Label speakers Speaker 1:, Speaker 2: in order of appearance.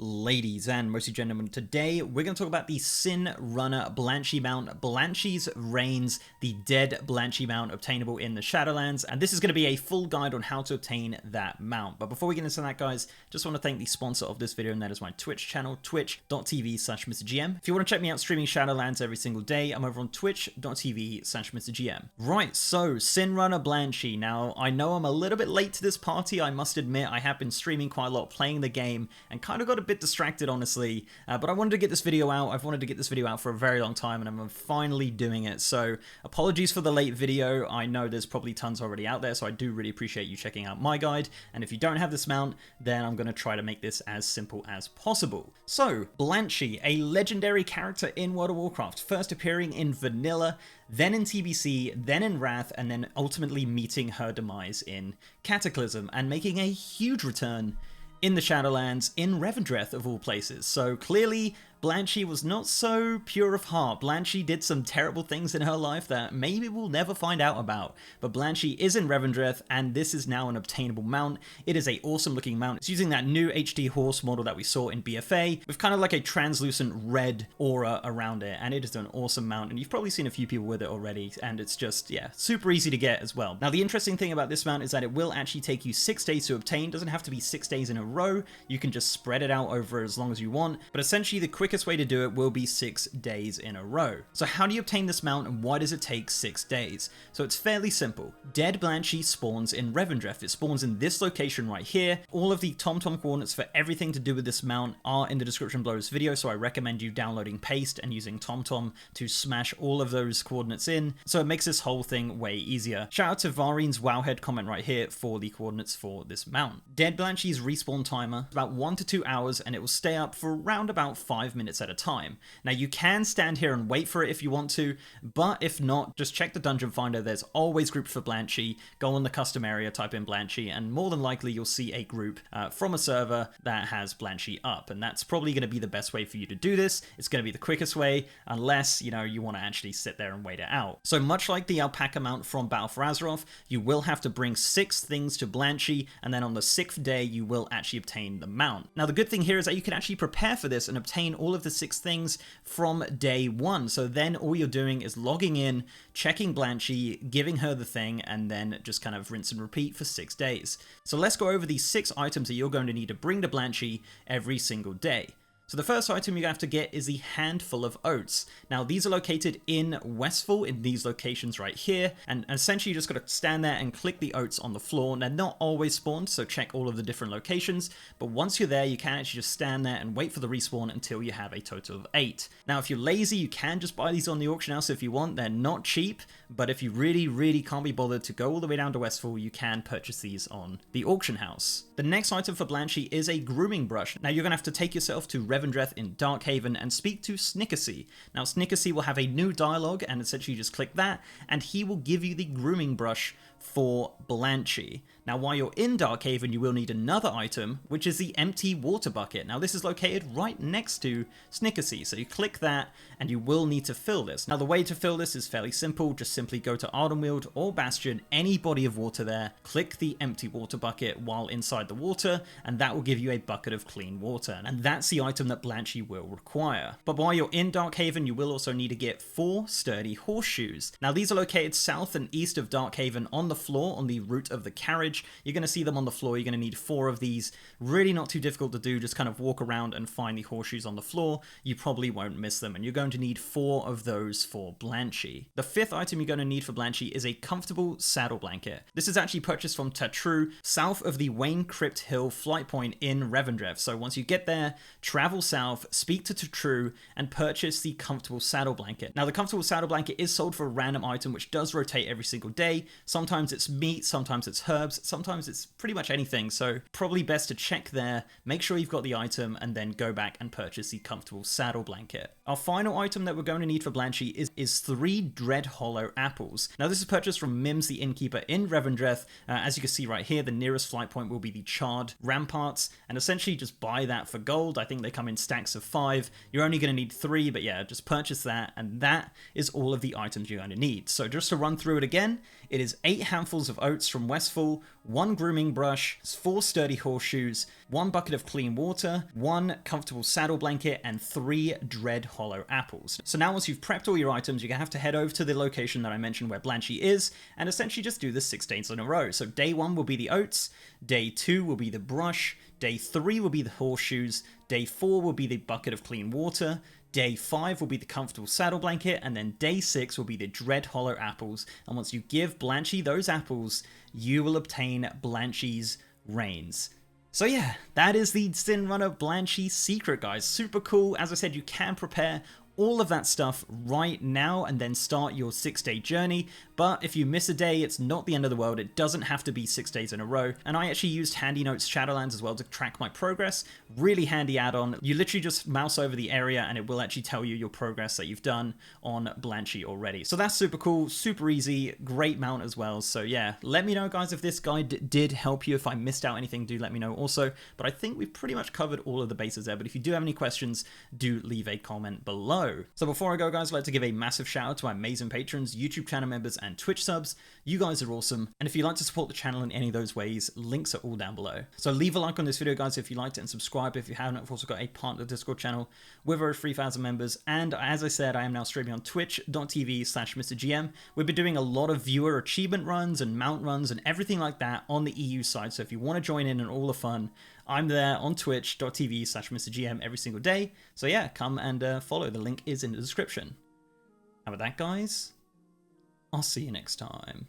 Speaker 1: Ladies and mostly gentlemen, today we're going to talk about the Sinrunner Blanchy mount, Blanchy's Reigns, the Dead Blanchy mount obtainable in the Shadowlands, and this is going to be a full guide on how to obtain that mount. But before we get into that, guys, just want to thank the sponsor of this video, and that is my Twitch channel, twitch.tv/MrGM. If you want to check me out streaming Shadowlands every single day, I'm over on twitch.tv/MrGM. Right, so Sinrunner Blanchy. Now, I know I'm a little bit late to this party, I must admit. I have been streaming quite a lot, playing the game, and kind of got a bit distracted, honestly, but I wanted to get this video out. I've wanted to get this video out for a very long time, and I'm finally doing it. So apologies for the late video. I know there's probably tons already out there, so I do really appreciate you checking out my guide. And if you don't have this mount, then I'm going to try to make this as simple as possible. So Blanchy, a legendary character in World of Warcraft, first appearing in Vanilla, then in TBC, then in Wrath, and then ultimately meeting her demise in Cataclysm, and making a huge return in the Shadowlands, in Revendreth of all places. So clearly, Blanchy was not so pure of heart. Blanchy did some terrible things in her life that maybe we'll never find out about. But Blanchy is in Revendreth, and this is now an obtainable mount. It is a awesome looking mount. It's using that new HD horse model that we saw in BFA, with kind of like a translucent red aura around it, and it is an awesome mount, and you've probably seen a few people with it already, and it's just, yeah, super easy to get as well. Now, the interesting thing about this mount is that it will actually take you 6 days to obtain. It doesn't have to be 6 days in a row. You can just spread it out over as long as you want, but essentially the quickest way to do it will be 6 days in a row. So how do you obtain this mount, and why does it take 6 days? So it's fairly simple. Dead Blanchy spawns in Revendreth. It spawns in this location right here. All of the TomTom coordinates for everything to do with this mount are in the description below this video, so I recommend you downloading Paste and using TomTom to smash all of those coordinates in, so it makes this whole thing way easier. Shout out to Varine's Wowhead comment right here for the coordinates for this mount. Dead Blanchy's respawn timer is about 1 to 2 hours, and it will stay up for around about 5 minutes at a time. Now, you can stand here and wait for it if you want to, but if not, just check the dungeon finder. There's always groups for Blanchy. Go on the custom area, type in Blanchy, and more than likely you'll see a group from a server that has Blanchy up, and that's probably going to be the best way for you to do this. It's going to be the quickest way, unless, you know, you want to actually sit there and wait it out. So much like the alpaca mount from Battle for Azeroth, you will have to bring 6 things to Blanchy, and then on the 6th day you will actually obtain the mount. Now, the good thing here is that you can actually prepare for this and obtain all of the 6 things from day 1. So then all you're doing is logging in, checking Blanchy, giving her the thing, and then just kind of rinse and repeat for 6 days. So let's go over these 6 items that you're going to need to bring to Blanchy every single day. So the first item you have to get is the handful of oats. Now, these are located in Westfall, in these locations right here, and essentially you just got to stand there and click the oats on the floor. They're not always spawned, so check all of the different locations, but once you're there, you can actually just stand there and wait for the respawn until you have a total of 8. Now, if you're lazy, you can just buy these on the auction house if you want. They're not cheap, but if you really can't be bothered to go all the way down to Westfall, you can purchase these on the auction house. The next item for Blanchy is a Grooming Brush. Now, you're going to have to take yourself to Revendreth in Darkhaven and speak to Snickersnee. Now, Snickersnee will have a new dialogue, and essentially you just click that, and he will give you the Grooming Brush for Blanchy. Now, while you're in Darkhaven, you will need another item, which is the empty water bucket. Now, this is located right next to Snickersnee, so you click that, and you will need to fill this. Now, the way to fill this is fairly simple. Just simply go to Ardenweald or Bastion, any body of water there, click the empty water bucket while inside the water, and that will give you a bucket of clean water. And that's the item that Blanchy will require. But while you're in Darkhaven, you will also need to get 4 sturdy horseshoes. Now, these are located south and east of Darkhaven on the floor, on the route of the carriage. You're going to see them on the floor. You're going to need 4 of these. Really not too difficult to do. Just kind of walk around and find the horseshoes on the floor. You probably won't miss them, and you're going to need 4 of those for Blanchy. The 5th item you're going to need for Blanchy is a comfortable saddle blanket. This is actually purchased from Tatru, south of the Wayne Crypt Hill flight point in Revendreth. So once you get there, travel south, speak to Tatru, and purchase the comfortable saddle blanket. Now, the comfortable saddle blanket is sold for a random item, which does rotate every single day. Sometimes it's meat, sometimes it's herbs, sometimes it's pretty much anything, so probably best to check there, make sure you've got the item, and then go back and purchase the comfortable saddle blanket. Our final item that we're going to need for Blanchy is 3 Dredhollow apples. Now, this is purchased from Mims, the innkeeper in Revendreth. As you can see right here, the nearest flight point will be the charred ramparts, and essentially just buy that for gold. I think they come in stacks of 5. You're only going to need 3, but yeah, just purchase that, and that is all of the items you're going to need. So just to run through it again, it is 8 handfuls of oats from Westfall, 1 grooming brush, 4 sturdy horseshoes, 1 bucket of clean water, 1 comfortable saddle blanket, and 3 Dredhollow apples. So now once you've prepped all your items, you're gonna have to head over to the location that I mentioned where Blanchy is, and essentially just do this 6 days in a row. So day 1 will be the oats, day 2 will be the brush, day 3 will be the horseshoes, day 4 will be the bucket of clean water, day 5 will be the comfortable saddle blanket, and then day 6 will be the Dredhollow apples. And once you give Blanchy those apples, you will obtain Blanchy's reins. So yeah, that is the Sinrunner Blanchy secret, guys. Super cool. As I said, you can prepare all of that stuff right now and then start your 6-day journey. But if you miss a day, it's not the end of the world. It doesn't have to be 6 days in a row. And I actually used Handy Notes Shadowlands as well to track my progress. Really handy add-on. You literally just mouse over the area and it will actually tell you your progress that you've done on Blanchy already. So that's super cool, super easy, great mount as well. So yeah, let me know, guys, if this guide did help you. If I missed out anything, do let me know also. But I think we've pretty much covered all of the bases there. But if you do have any questions, do leave a comment below. So before I go, guys, I'd like to give a massive shout out to my amazing patrons, YouTube channel members, and Twitch subs. You guys are awesome. And if you'd like to support the channel in any of those ways, links are all down below. So leave a like on this video, guys, if you liked it, and subscribe if you haven't. I've also got a partner Discord channel with over 3,000 members. And as I said, I am now streaming on twitch.tv/MrGM. We've been doing a lot of viewer achievement runs and mount runs and everything like that on the EU side. So if you want to join in all the fun, I'm there on twitch.tv/MrGM every single day. So yeah, come and follow. The link is in the description. And with that, guys, I'll see you next time.